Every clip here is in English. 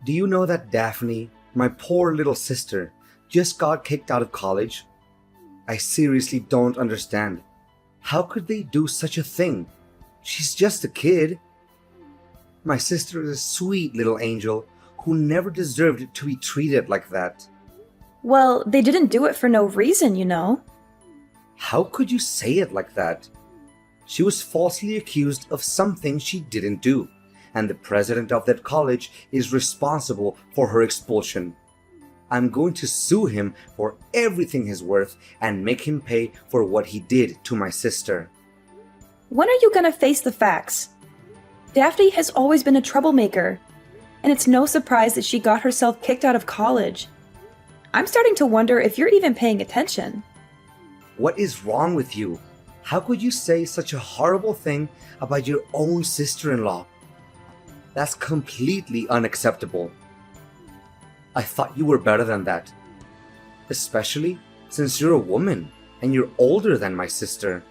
Do you know that Daphne, my poor little sister, just got kicked out of college? I seriously don't understand. How could they do such a thing? She's just a kid. My sister is a sweet little angel who never deserved to be treated like that. Well, they didn't do it for no reason, you know. How could you say it like that? She was falsely accused of something she didn't do, and the president of that college is responsible for her expulsion. I'm going to sue him for everything he's worth and make him pay for what he did to my sister. When are you gonna face the facts? Daphne has always been a troublemaker, and it's no surprise that she got herself kicked out of college. I'm starting to wonder if you're even paying attention. What is wrong with you? How could you say such a horrible thing about your own sister-in-law? That's completely unacceptable. I thought you were better than that. Especially since you're a woman and you're older than my sister.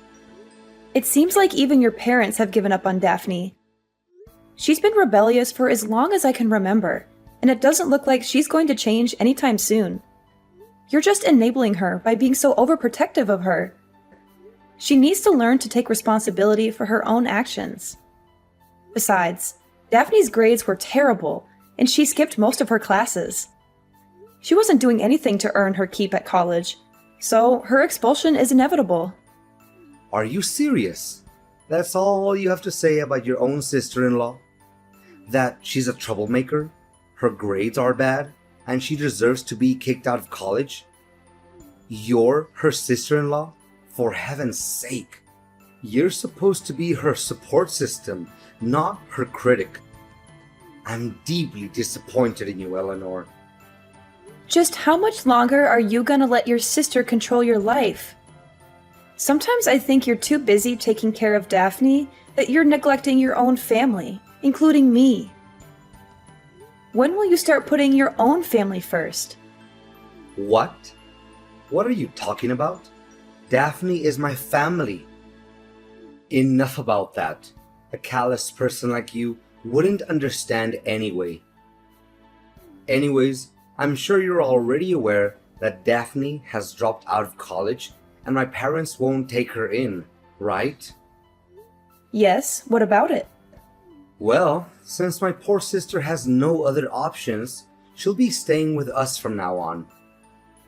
It seems like even your parents have given up on Daphne. She's been rebellious for as long as I can remember, and it doesn't look like she's going to change anytime soon. You're just enabling her by being so overprotective of her. She needs to learn to take responsibility for her own actions. Besides, Daphne's grades were terrible, and she skipped most of her classes. She wasn't doing anything to earn her keep at college, so her expulsion is inevitable. Are you serious? That's all you have to say about your own sister-in-law? That she's a troublemaker, her grades are bad, and she deserves to be kicked out of college? You're her sister-in-law? For heaven's sake! You're supposed to be her support system, not her critic. I'm deeply disappointed in you, Eleanor. Just how much longer are you gonna let your sister control your life? Sometimes I think you're too busy taking care of Daphne that you're neglecting your own family, including me. When will you start putting your own family first? What? What are you talking about? Daphne is my family. Enough about that. A callous person like you wouldn't understand anyway. Anyways, I'm sure you're already aware that Daphne has dropped out of college and my parents won't take her in, right? Yes, what about it? Well, since my poor sister has no other options, she'll be staying with us from now on.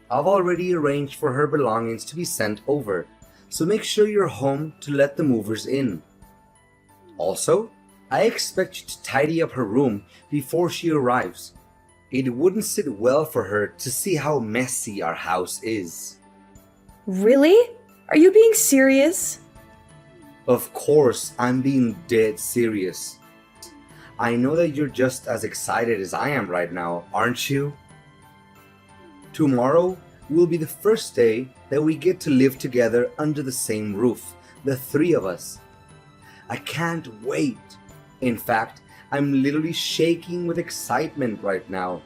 I've already arranged for her belongings to be sent over, so make sure you're home to let the movers in. Also, I expect you to tidy up her room before she arrives. It wouldn't sit well for her to see how messy our house is. Really? Are you being serious? Of course, I'm being dead serious. I know that you're just as excited as I am right now, aren't you? Tomorrow will be the first day that we get to live together under the same roof, the three of us. I can't wait. In fact, I'm literally shaking with excitement right now.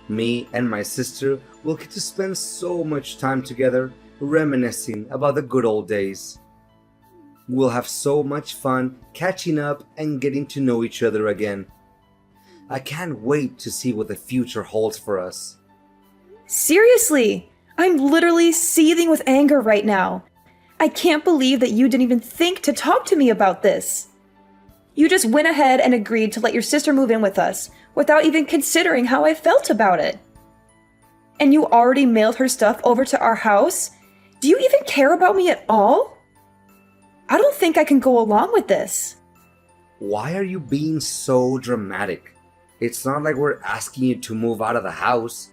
Me and my sister will get to spend so much time together reminiscing about the good old days. We'll have so much fun catching up and getting to know each other again. I can't wait to see what the future holds for us. Seriously, I'm literally seething with anger right now. I can't believe that you didn't even think to talk to me about this. You just went ahead and agreed to let your sister move in with us without even considering how I felt about it. And you already mailed her stuff over to our house? Do you even care about me at all? I don't think I can go along with this. Why are you being so dramatic? It's not like we're asking you to move out of the house.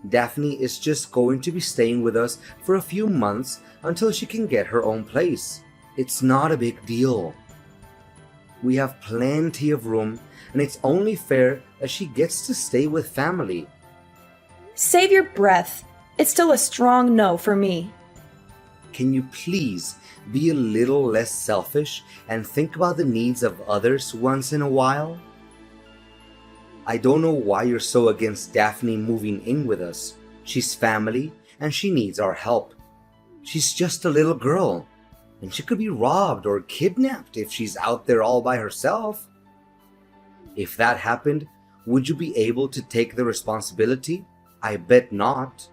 Daphne is just going to be staying with us for a few months until she can get her own place. It's not a big deal. We have plenty of room, and it's only fair that she gets to stay with family. Save your breath. It's still a strong no for me. Can you please be a little less selfish and think about the needs of others once in a while? I don't know why you're so against Daphne moving in with us. She's family and she needs our help. She's just a little girl, and she could be robbed or kidnapped if she's out there all by herself. If that happened, would you be able to take the responsibility? I bet not.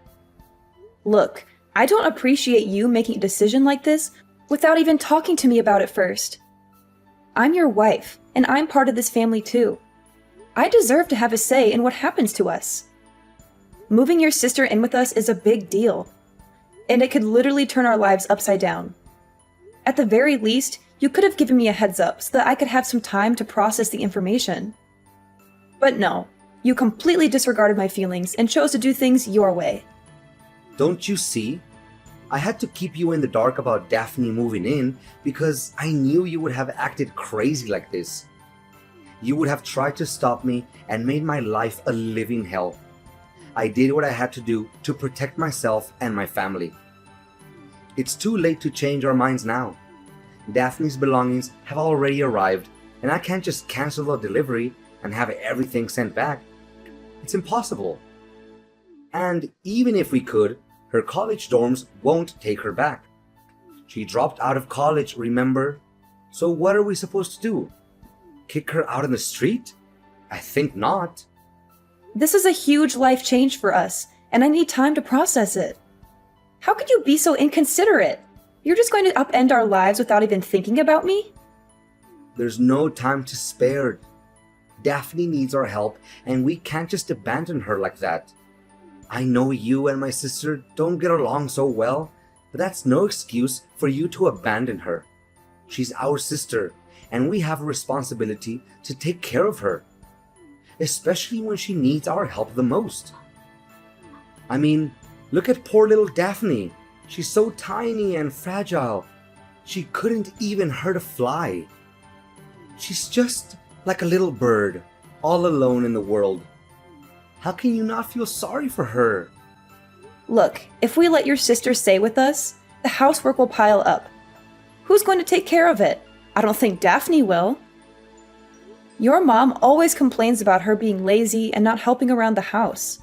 Look, I don't appreciate you making a decision like this without even talking to me about it first. I'm your wife, and I'm part of this family too. I deserve to have a say in what happens to us. Moving your sister in with us is a big deal, and it could literally turn our lives upside down. At the very least, you could have given me a heads up so that I could have some time to process the information. But no, you completely disregarded my feelings and chose to do things your way. Don't you see? I had to keep you in the dark about Daphne moving in because I knew you would have acted crazy like this. You would have tried to stop me and made my life a living hell. I did what I had to do to protect myself and my family. It's too late to change our minds now. Daphne's belongings have already arrived, and I can't just cancel the delivery and have everything sent back. It's impossible. And even if we could, her college dorms won't take her back. She dropped out of college, remember? So what are we supposed to do? Kick her out in the street? I think not. This is a huge life change for us, and I need time to process it. How could you be so inconsiderate? You're just going to upend our lives without even thinking about me? There's no time to spare. Daphne needs our help, and we can't just abandon her like that. I know you and my sister don't get along so well, but that's no excuse for you to abandon her. She's our sister, and we have a responsibility to take care of her, especially when she needs our help the most. I mean, look at poor little Daphne. She's so tiny and fragile. She couldn't even hurt a fly. She's just like a little bird, all alone in the world. How can you not feel sorry for her? Look, if we let your sister stay with us, the housework will pile up. Who's going to take care of it? I don't think Daphne will. Your mom always complains about her being lazy and not helping around the house.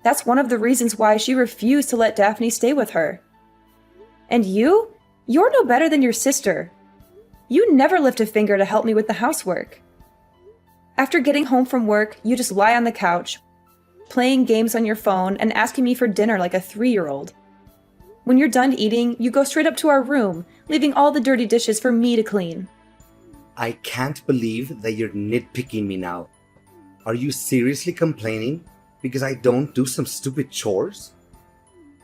That's one of the reasons why she refused to let Daphne stay with her. And you're no better than your sister. You never lift a finger to help me with the housework. After getting home from work, you just lie on the couch, playing games on your phone and asking me for dinner like a 3-year-old. When you're done eating, you go straight up to our room, leaving all the dirty dishes for me to clean. I can't believe that you're nitpicking me now. Are you seriously complaining because I don't do some stupid chores?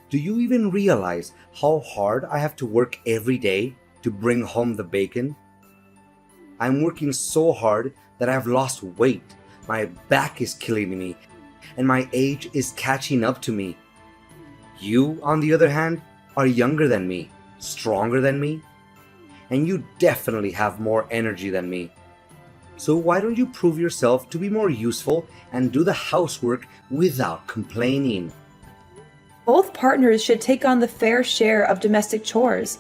Do you even realize how hard I have to work every day to bring home the bacon? I'm working so hard that I've lost weight, my back is killing me, and my age is catching up to me. You, on the other hand, are younger than me, stronger than me, and you definitely have more energy than me. So why don't you prove yourself to be more useful and do the housework without complaining? Both partners should take on the fair share of domestic chores,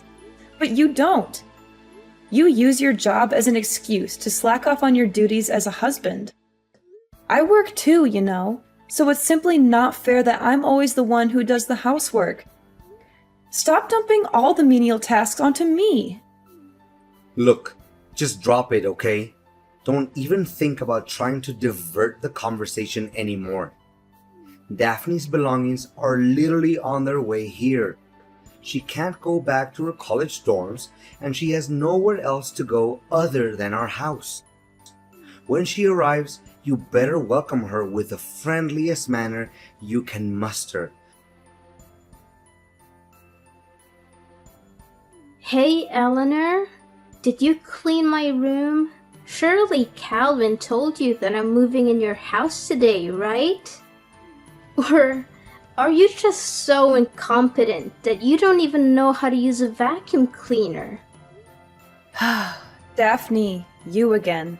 but you don't. You use your job as an excuse to slack off on your duties as a husband. I work too, you know, so it's simply not fair that I'm always the one who does the housework. Stop dumping all the menial tasks onto me. Look, just drop it, okay? Don't even think about trying to divert the conversation anymore. Daphne's belongings are literally on their way here. She can't go back to her college dorms, and she has nowhere else to go other than our house. When she arrives, you better welcome her with the friendliest manner you can muster. Hey, Eleanor, did you clean my room? Surely Calvin told you that I'm moving in your house today, right? Or are you just so incompetent that you don't even know how to use a vacuum cleaner? Daphne, you again.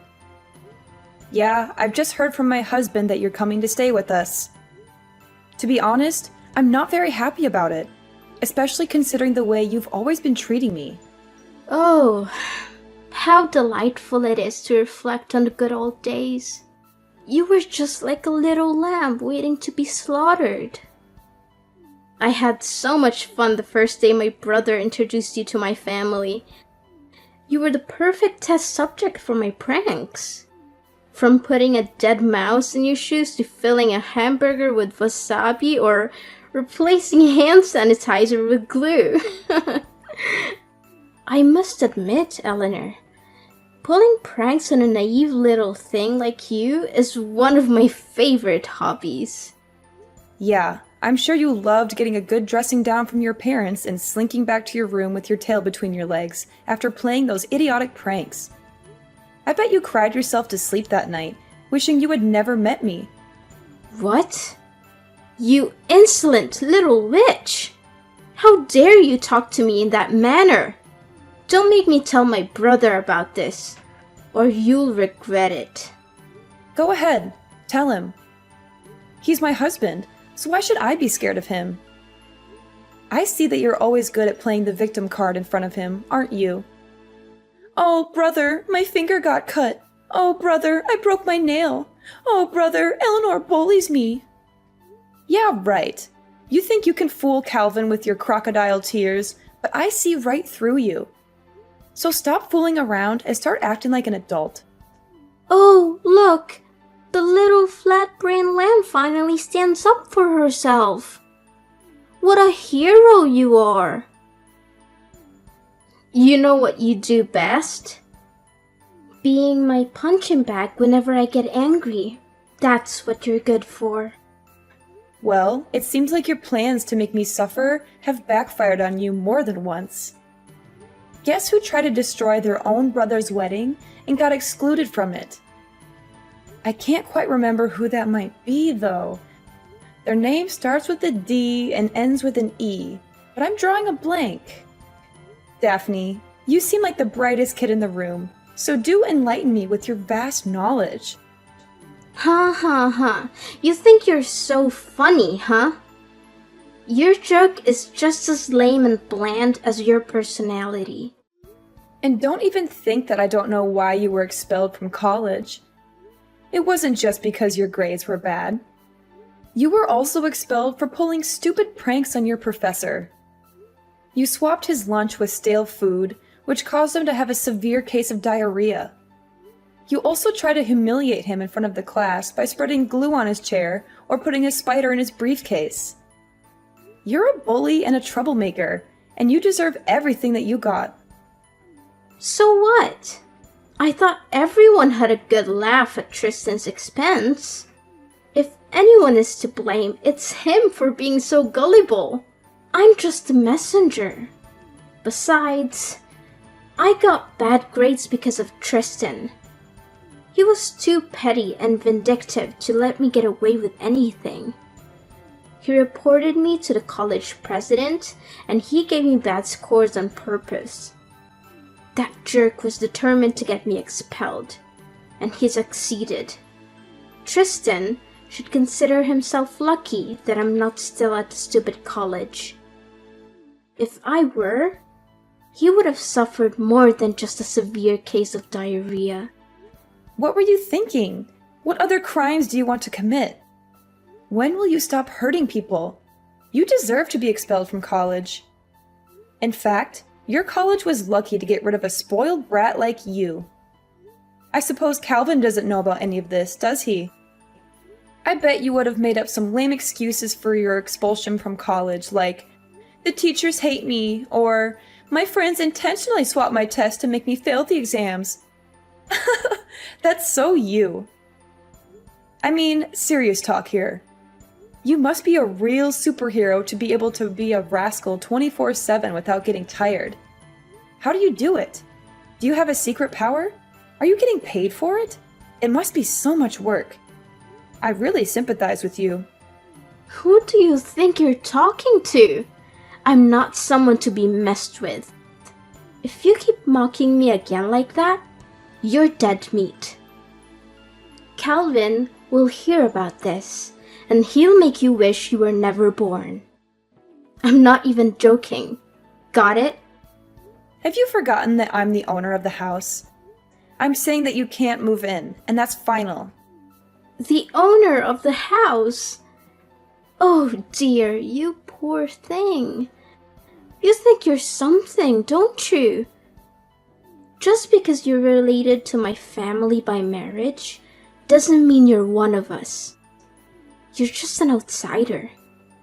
Yeah, I've just heard from my husband that you're coming to stay with us. To be honest, I'm not very happy about it, especially considering the way you've always been treating me. Oh, how delightful it is to reflect on the good old days. You were just like a little lamb waiting to be slaughtered. I had so much fun the first day my brother introduced you to my family. You were the perfect test subject for my pranks. From putting a dead mouse in your shoes to filling a hamburger with wasabi or replacing hand sanitizer with glue. I must admit, Eleanor, pulling pranks on a naive little thing like you is one of my favorite hobbies. Yeah, I'm sure you loved getting a good dressing down from your parents and slinking back to your room with your tail between your legs after playing those idiotic pranks. I bet you cried yourself to sleep that night, wishing you had never met me. What? You insolent little witch! How dare you talk to me in that manner? Don't make me tell my brother about this, or you'll regret it. Go ahead, tell him. He's my husband, so why should I be scared of him? I see that you're always good at playing the victim card in front of him, aren't you? Oh, brother, my finger got cut. Oh, brother, I broke my nail. Oh, brother, Eleanor bullies me. Yeah, right. You think you can fool Calvin with your crocodile tears, but I see right through you. So stop fooling around and start acting like an adult. Oh, look! The little flat-brained lamb finally stands up for herself. What a hero you are! You know what you do best? Being my punching bag whenever I get angry. That's what you're good for. Well, it seems like your plans to make me suffer have backfired on you more than once. Guess who tried to destroy their own brother's wedding and got excluded from it? I can't quite remember who that might be, though. Their name starts with a D and ends with an E, but I'm drawing a blank. Daphne, you seem like the brightest kid in the room, so do enlighten me with your vast knowledge. Ha ha ha. You think you're so funny, huh? Your joke is just as lame and bland as your personality. And don't even think that I don't know why you were expelled from college. It wasn't just because your grades were bad. You were also expelled for pulling stupid pranks on your professor. You swapped his lunch with stale food, which caused him to have a severe case of diarrhea. You also tried to humiliate him in front of the class by spreading glue on his chair or putting a spider in his briefcase. You're a bully and a troublemaker, and you deserve everything that you got. So what? I thought everyone had a good laugh at Tristan's expense. If anyone is to blame, it's him for being so gullible. I'm just a messenger. Besides, I got bad grades because of Tristan. He was too petty and vindictive to let me get away with anything. He reported me to the college president, and he gave me bad scores on purpose. That jerk was determined to get me expelled, and he succeeded. Tristan should consider himself lucky that I'm not still at the stupid college. If I were, he would have suffered more than just a severe case of diarrhea. What were you thinking? What other crimes do you want to commit? When will you stop hurting people? You deserve to be expelled from college. In fact, your college was lucky to get rid of a spoiled brat like you. I suppose Calvin doesn't know about any of this, does he? I bet you would have made up some lame excuses for your expulsion from college, like, the teachers hate me, or my friends intentionally swapped my test to make me fail the exams. That's so you. I mean, serious talk here. You must be a real superhero to be able to be a rascal 24/7 without getting tired. How do you do it? Do you have a secret power? Are you getting paid for it? It must be so much work. I really sympathize with you. Who do you think you're talking to? I'm not someone to be messed with. If you keep mocking me again like that, you're dead meat. Calvin will hear about this, and he'll make you wish you were never born. I'm not even joking. Got it? Have you forgotten that I'm the owner of the house? I'm saying that you can't move in, and that's final. The owner of the house? Oh dear, you poor thing. You think you're something, don't you? Just because you're related to my family by marriage doesn't mean you're one of us. You're just an outsider,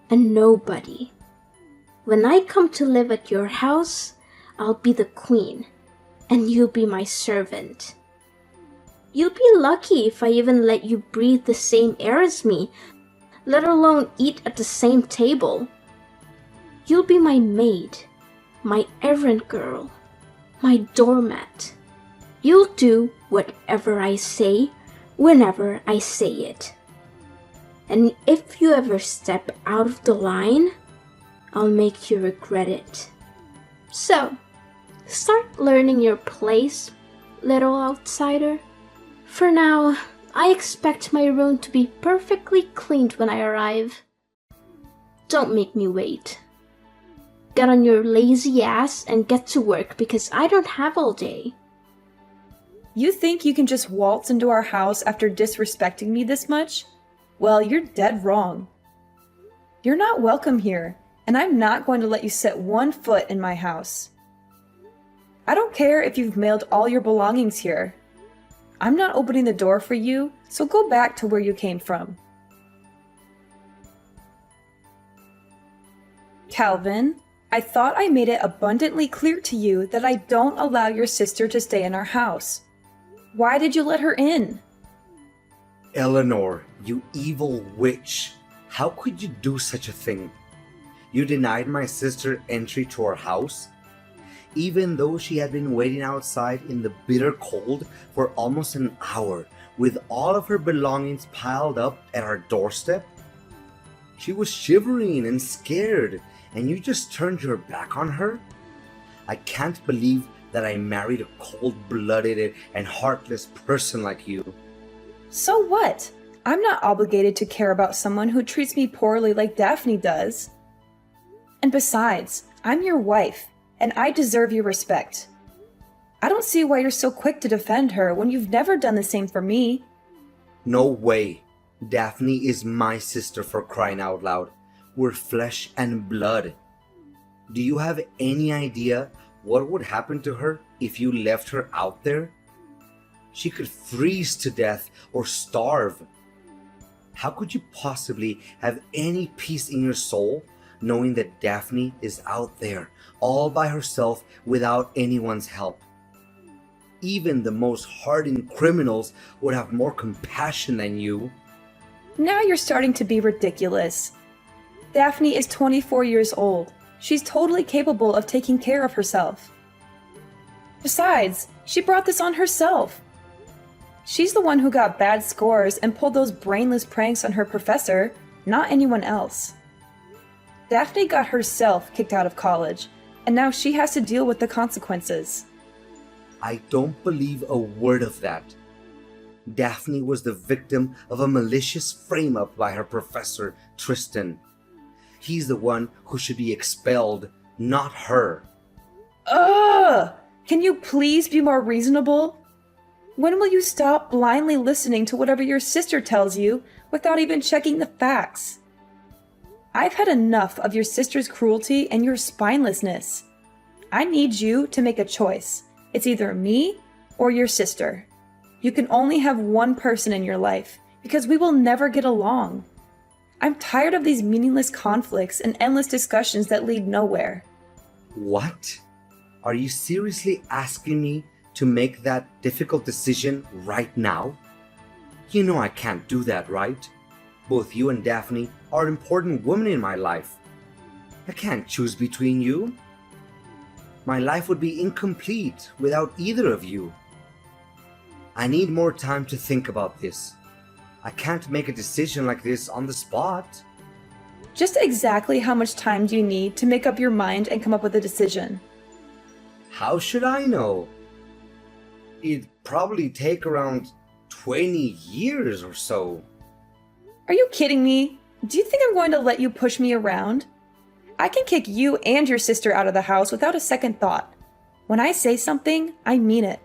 a nobody. When I come to live at your house, I'll be the queen, and you'll be my servant. You'll be lucky if I even let you breathe the same air as me, let alone eat at the same table. You'll be my maid, my errand girl, my doormat. You'll do whatever I say, whenever I say it. And if you ever step out of the line, I'll make you regret it. So, start learning your place, little outsider. For now, I expect my room to be perfectly cleaned when I arrive. Don't make me wait. Get on your lazy ass and get to work because I don't have all day. You think you can just waltz into our house after disrespecting me this much? Well, you're dead wrong. You're not welcome here, and I'm not going to let you set one foot in my house. I don't care if you've mailed all your belongings here. I'm not opening the door for you, so go back to where you came from. Calvin, I thought I made it abundantly clear to you that I don't allow your sister to stay in our house. Why did you let her in? Eleanor, you evil witch. How could you do such a thing? You denied my sister entry to our house, even though she had been waiting outside in the bitter cold for almost an hour with all of her belongings piled up at our doorstep. She was shivering and scared, and you just turned your back on her? I can't believe that I married a cold-blooded and heartless person like you. So what? I'm not obligated to care about someone who treats me poorly like Daphne does. And besides, I'm your wife, and I deserve your respect. I don't see why you're so quick to defend her when you've never done the same for me. No way. Daphne is my sister, for crying out loud. We're flesh and blood. Do you have any idea what would happen to her if you left her out there? She could freeze to death or starve. How could you possibly have any peace in your soul knowing that Daphne is out there all by herself without anyone's help? Even the most hardened criminals would have more compassion than you. Now you're starting to be ridiculous. Daphne is 24 years old. She's totally capable of taking care of herself. Besides, she brought this on herself. She's the one who got bad scores and pulled those brainless pranks on her professor, not anyone else. Daphne got herself kicked out of college, and now she has to deal with the consequences. I don't believe a word of that. Daphne was the victim of a malicious frame-up by her professor, Tristan. He's the one who should be expelled, not her. Ugh! Can you please be more reasonable? When will you stop blindly listening to whatever your sister tells you without even checking the facts? I've had enough of your sister's cruelty and your spinelessness. I need you to make a choice. It's either me or your sister. You can only have one person in your life because we will never get along. I'm tired of these meaningless conflicts and endless discussions that lead nowhere. What? Are you seriously asking me to make that difficult decision right now? You know I can't do that, right? Both you and Daphne are important women in my life. I can't choose between you. My life would be incomplete without either of you. I need more time to think about this. I can't make a decision like this on the spot. Just exactly how much time do you need to make up your mind and come up with a decision? How should I know? It'd probably take around 20 years or so. Are you kidding me? Do you think I'm going to let you push me around? I can kick you and your sister out of the house without a second thought. When I say something, I mean it.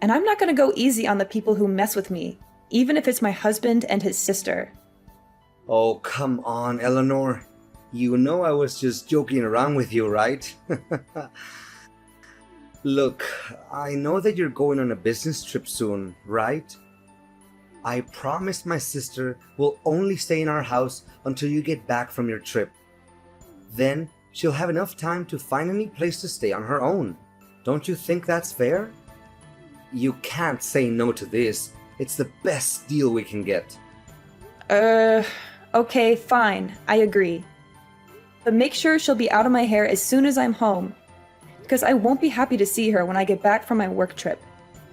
And I'm not going to go easy on the people who mess with me, even if it's my husband and his sister. Oh, come on, Eleanor. You know I was just joking around with you, right? Look, I know that you're going on a business trip soon, right? I promised my sister will only stay in our house until you get back from your trip. Then she'll have enough time to find any place to stay on her own. Don't you think that's fair? You can't say no to this. It's the best deal we can get. Okay, fine. I agree. But make sure she'll be out of my hair as soon as I'm home, because I won't be happy to see her when I get back from my work trip.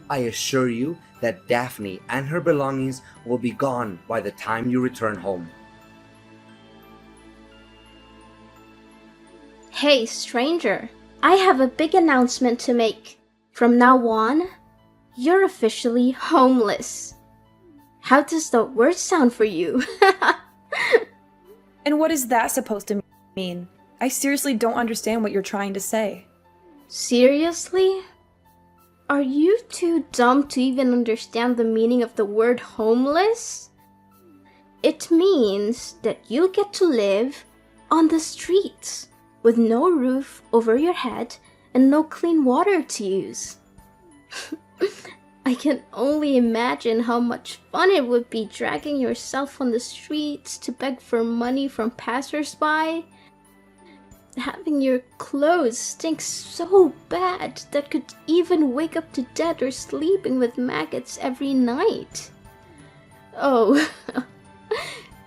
I assure you that Daphne and her belongings will be gone by the time you return home. Hey, stranger. I have a big announcement to make. From now on, you're officially homeless. How does that word sound for you? And what is that supposed to mean? I seriously don't understand what you're trying to say. Seriously? Are you too dumb to even understand the meaning of the word homeless? It means that you'll get to live on the streets with no roof over your head and no clean water to use. I can only imagine how much fun it would be dragging yourself on the streets to beg for money from passersby. Having your clothes stink so bad that could even wake up to death or sleeping with maggots every night. Oh,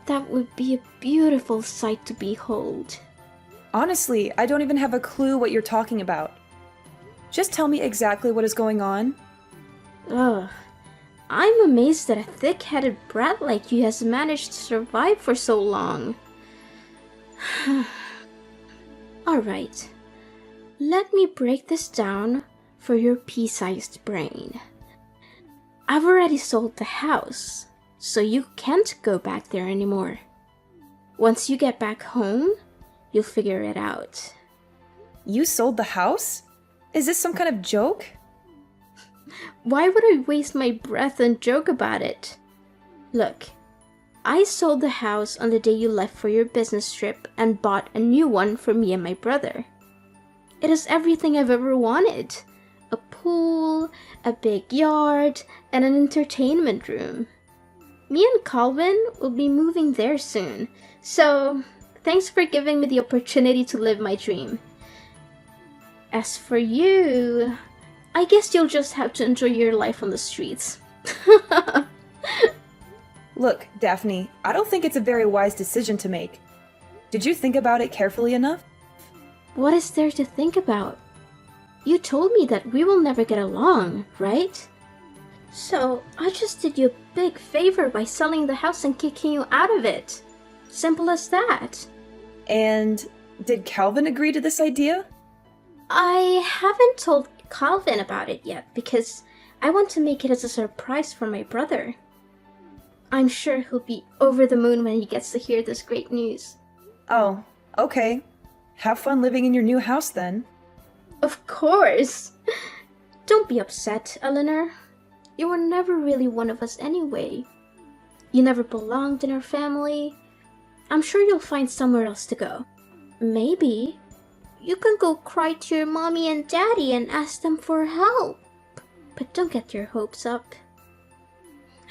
that would be a beautiful sight to behold. Honestly, I don't even have a clue what you're talking about. Just tell me exactly what is going on. Ugh, I'm amazed that a thick-headed brat like you has managed to survive for so long. Alright, let me break this down for your pea-sized brain. I've already sold the house, so you can't go back there anymore. Once you get back home, you'll figure it out. You sold the house? Is this some kind of joke? Why would I waste my breath and joke about it? Look, I sold the house on the day you left for your business trip and bought a new one for me and my brother. It has everything I've ever wanted. A pool, a big yard, and an entertainment room. Me and Calvin will be moving there soon, so thanks for giving me the opportunity to live my dream. As for you, I guess you'll just have to enjoy your life on the streets. Look, Daphne, I don't think it's a very wise decision to make. Did you think about it carefully enough? What is there to think about? You told me that we will never get along, right? So, I just did you a big favor by selling the house and kicking you out of it. Simple as that. And did Calvin agree to this idea? I haven't told Calvin about it yet because I want to make it as a surprise for my brother. I'm sure he'll be over the moon when he gets to hear this great news. Oh, okay. Have fun living in your new house then. Of course! Don't be upset, Eleanor. You were never really one of us anyway. You never belonged in our family. I'm sure you'll find somewhere else to go. Maybe you can go cry to your mommy and daddy and ask them for help. But don't get your hopes up.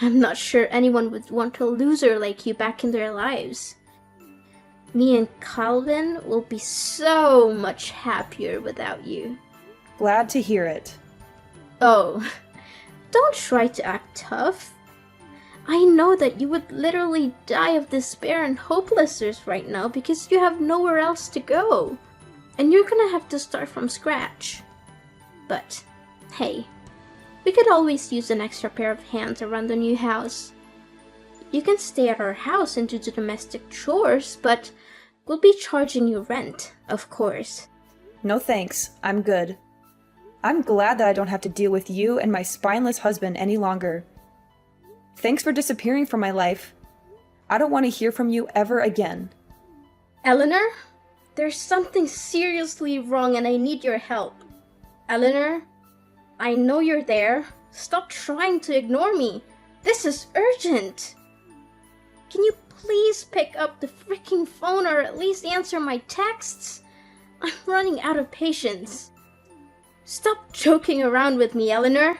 I'm not sure anyone would want a loser like you back in their lives. Me and Calvin will be so much happier without you. Glad to hear it. Oh, don't try to act tough. I know that you would literally die of despair and hopelessness right now because you have nowhere else to go. And you're gonna have to start from scratch. But, hey, we could always use an extra pair of hands around the new house. You can stay at our house and do the domestic chores, but we'll be charging you rent, of course. No thanks, I'm good. I'm glad that I don't have to deal with you and my spineless husband any longer. Thanks for disappearing from my life. I don't want to hear from you ever again. Eleanor, there's something seriously wrong and I need your help. Eleanor, I know you're there. Stop trying to ignore me. This is urgent. Can you please pick up the freaking phone or at least answer my texts? I'm running out of patience. Stop joking around with me, Eleanor.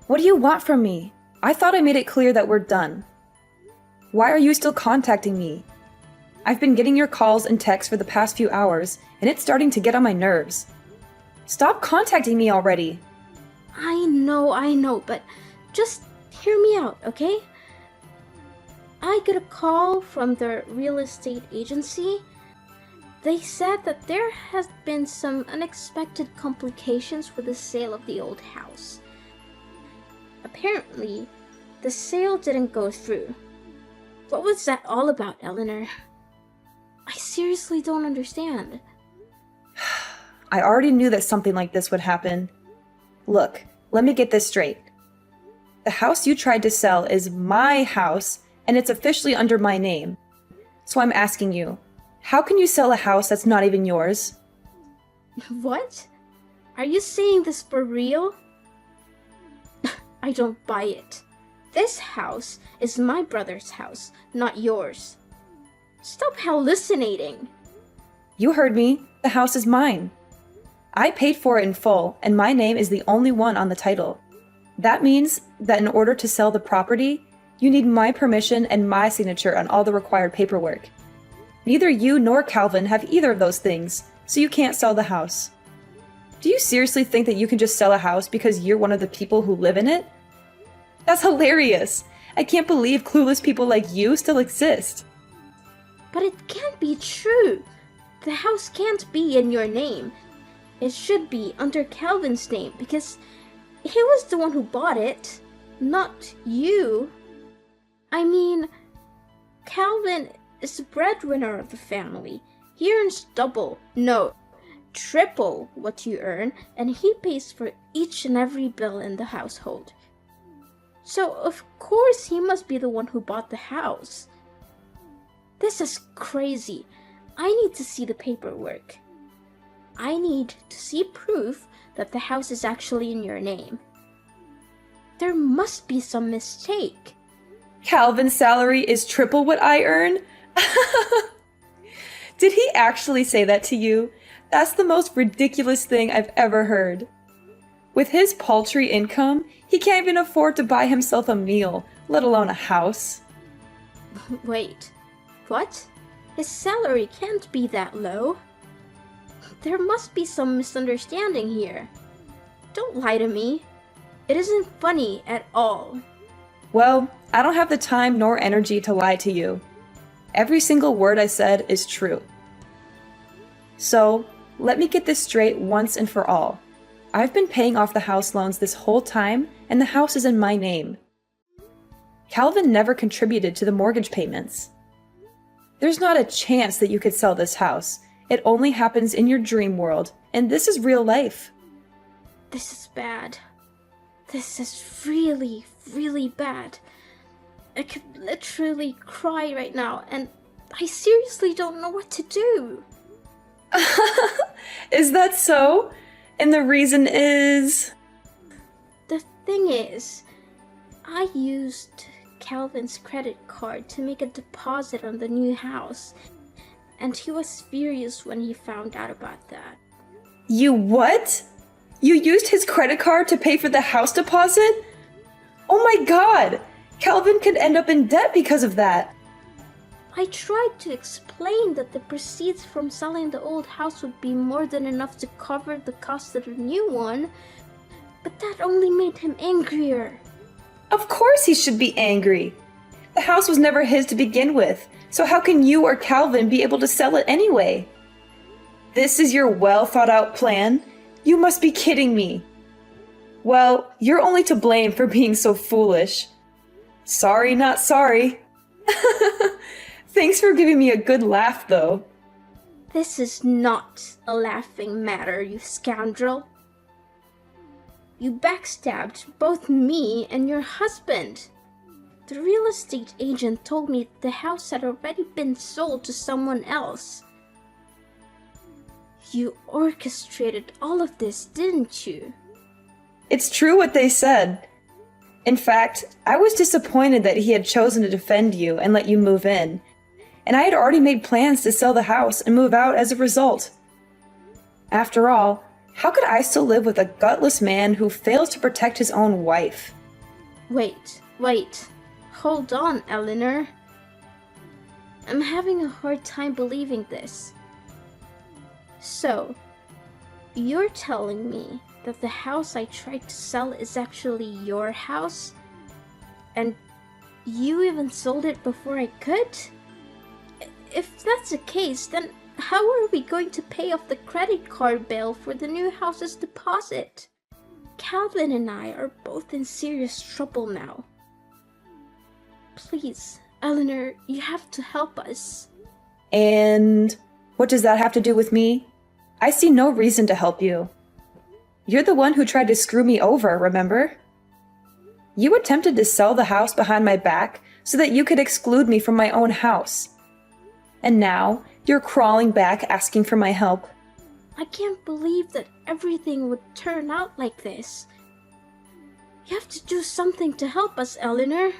What do you want from me? I thought I made it clear that we're done. Why are you still contacting me? I've been getting your calls and texts for the past few hours, and it's starting to get on my nerves. Stop contacting me already! I know, but just hear me out, okay? I got a call from the real estate agency. They said that there has been some unexpected complications with the sale of the old house. Apparently, the sale didn't go through. What was that all about, Eleanor? I seriously don't understand. I already knew that something like this would happen. Look, let me get this straight. The house you tried to sell is my house, and it's officially under my name. So I'm asking you, how can you sell a house that's not even yours? What? Are you saying this for real? I don't buy it. This house is my brother's house, not yours. Stop hallucinating. You heard me. The house is mine. I paid for it in full, and my name is the only one on the title. That means that in order to sell the property, you need my permission and my signature on all the required paperwork. Neither you nor Calvin have either of those things, so you can't sell the house. Do you seriously think that you can just sell a house because you're one of the people who live in it? That's hilarious! I can't believe clueless people like you still exist. But it can't be true. The house can't be in your name. It should be under Calvin's name because he was the one who bought it, not you. I mean, Calvin is the breadwinner of the family. He earns double, no, triple what you earn, and he pays for each and every bill in the household. So, of course, he must be the one who bought the house. This is crazy. I need to see the paperwork. I need to see proof that the house is actually in your name. There must be some mistake. Calvin's salary is triple what I earn? Did he actually say that to you? That's the most ridiculous thing I've ever heard. With his paltry income, he can't even afford to buy himself a meal, let alone a house. Wait, what? His salary can't be that low. There must be some misunderstanding here. Don't lie to me. It isn't funny at all. Well, I don't have the time nor energy to lie to you. Every single word I said is true. So, let me get this straight once and for all. I've been paying off the house loans this whole time, and the house is in my name. Calvin never contributed to the mortgage payments. There's not a chance that you could sell this house. It only happens in your dream world, and this is real life. This is bad. This is really, really bad. I could literally cry right now, and I seriously don't know what to do. Is that so? And the reason is... The thing is, I used Calvin's credit card to make a deposit on the new house, and he was furious when he found out about that. You what? You used his credit card to pay for the house deposit? Oh my god! Calvin could end up in debt because of that. I tried to explain that the proceeds from selling the old house would be more than enough to cover the cost of the new one, but that only made him angrier. Of course he should be angry. The house was never his to begin with, so how can you or Calvin be able to sell it anyway? This is your well-thought-out plan? You must be kidding me. Well, you're only to blame for being so foolish. Sorry, not sorry. Thanks for giving me a good laugh, though. This is not a laughing matter, you scoundrel. You backstabbed both me and your husband. The real estate agent told me the house had already been sold to someone else. You orchestrated all of this, didn't you? It's true what they said. In fact, I was disappointed that he had chosen to defend you and let you move in, and I had already made plans to sell the house and move out as a result. After all, how could I still live with a gutless man who fails to protect his own wife? Wait, Wait, hold on, Eleanor. I'm having a hard time believing this. So, you're telling me that the house I tried to sell is actually your house? And you even sold it before I could? If that's the case, then how are we going to pay off the credit card bill for the new house's deposit? Calvin and I are both in serious trouble now. Please, Eleanor, you have to help us. And what does that have to do with me? I see no reason to help you. You're the one who tried to screw me over, remember? You attempted to sell the house behind my back so that you could exclude me from my own house. And now you're crawling back asking for my help. I can't believe that everything would turn out like this. You have to do something to help us, Eleanor.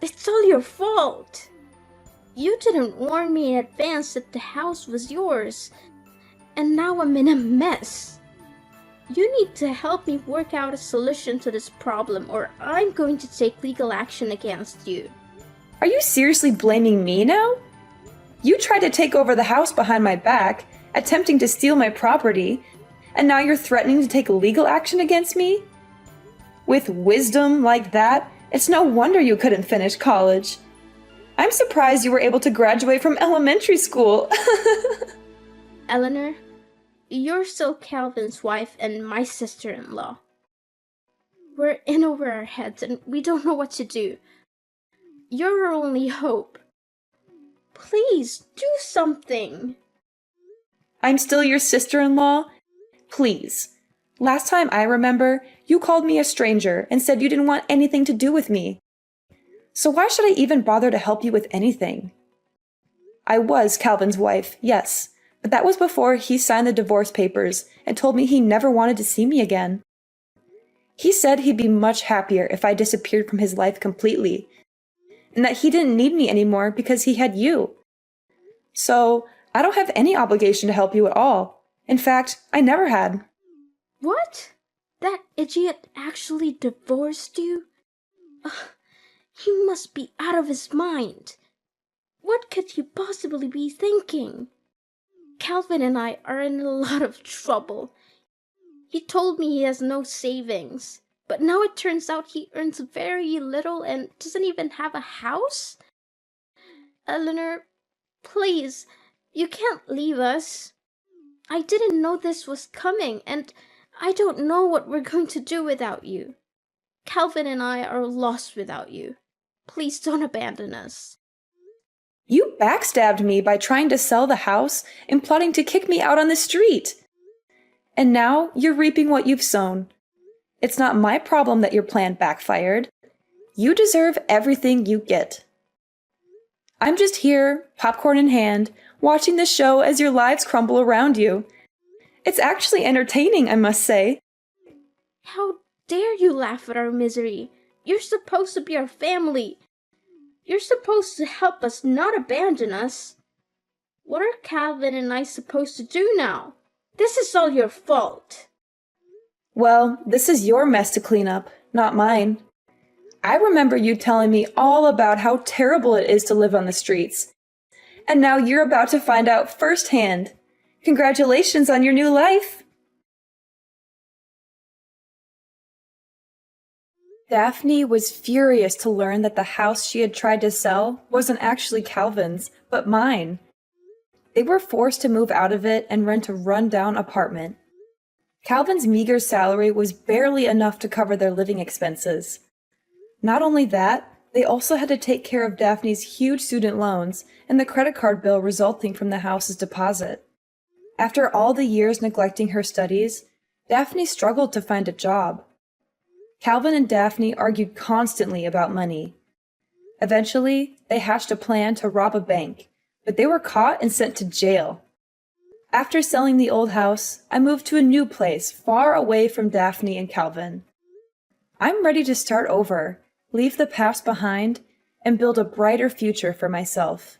It's all your fault. You didn't warn me in advance that the house was yours, and now I'm in a mess. You need to help me work out a solution to this problem, or I'm going to take legal action against you. Are you seriously blaming me now? You tried to take over the house behind my back, attempting to steal my property, and now you're threatening to take legal action against me? With wisdom like that, it's no wonder you couldn't finish college. I'm surprised you were able to graduate from elementary school. Eleanor, you're still Calvin's wife and my sister-in-law. We're in over our heads and we don't know what to do. You're our only hope. Please, do something. I'm still your sister-in-law? Please. Last time I remember, you called me a stranger and said you didn't want anything to do with me. So why should I even bother to help you with anything? I was Calvin's wife, yes, but that was before he signed the divorce papers and told me he never wanted to see me again. He said he'd be much happier if I disappeared from his life completely, and that he didn't need me anymore because he had you. So I don't have any obligation to help you at all. In fact, I never had. What? That idiot actually divorced you? Ugh, he must be out of his mind. What could he possibly be thinking? Calvin and I are in a lot of trouble. He told me he has no savings, but now it turns out he earns very little and doesn't even have a house? Eleanor, please, you can't leave us. I didn't know this was coming, and I don't know what we're going to do without you. Calvin and I are lost without you. Please don't abandon us. You backstabbed me by trying to sell the house and plotting to kick me out on the street. And now you're reaping what you've sown. It's not my problem that your plan backfired. You deserve everything you get. I'm just here, popcorn in hand, watching the show as your lives crumble around you. It's actually entertaining, I must say. How dare you laugh at our misery? You're supposed to be our family. You're supposed to help us, not abandon us. What are Calvin and I supposed to do now? This is all your fault. Well, this is your mess to clean up, not mine. I remember you telling me all about how terrible it is to live on the streets. And now you're about to find out firsthand. Congratulations on your new life! Daphne was furious to learn that the house she had tried to sell wasn't actually Calvin's, but mine. They were forced to move out of it and rent a run-down apartment. Calvin's meager salary was barely enough to cover their living expenses. Not only that, they also had to take care of Daphne's huge student loans and the credit card bill resulting from the house's deposit. After all the years neglecting her studies, Daphne struggled to find a job. Calvin and Daphne argued constantly about money. Eventually, they hatched a plan to rob a bank, but they were caught and sent to jail. After selling the old house, I moved to a new place far away from Daphne and Calvin. I'm ready to start over, leave the past behind, and build a brighter future for myself.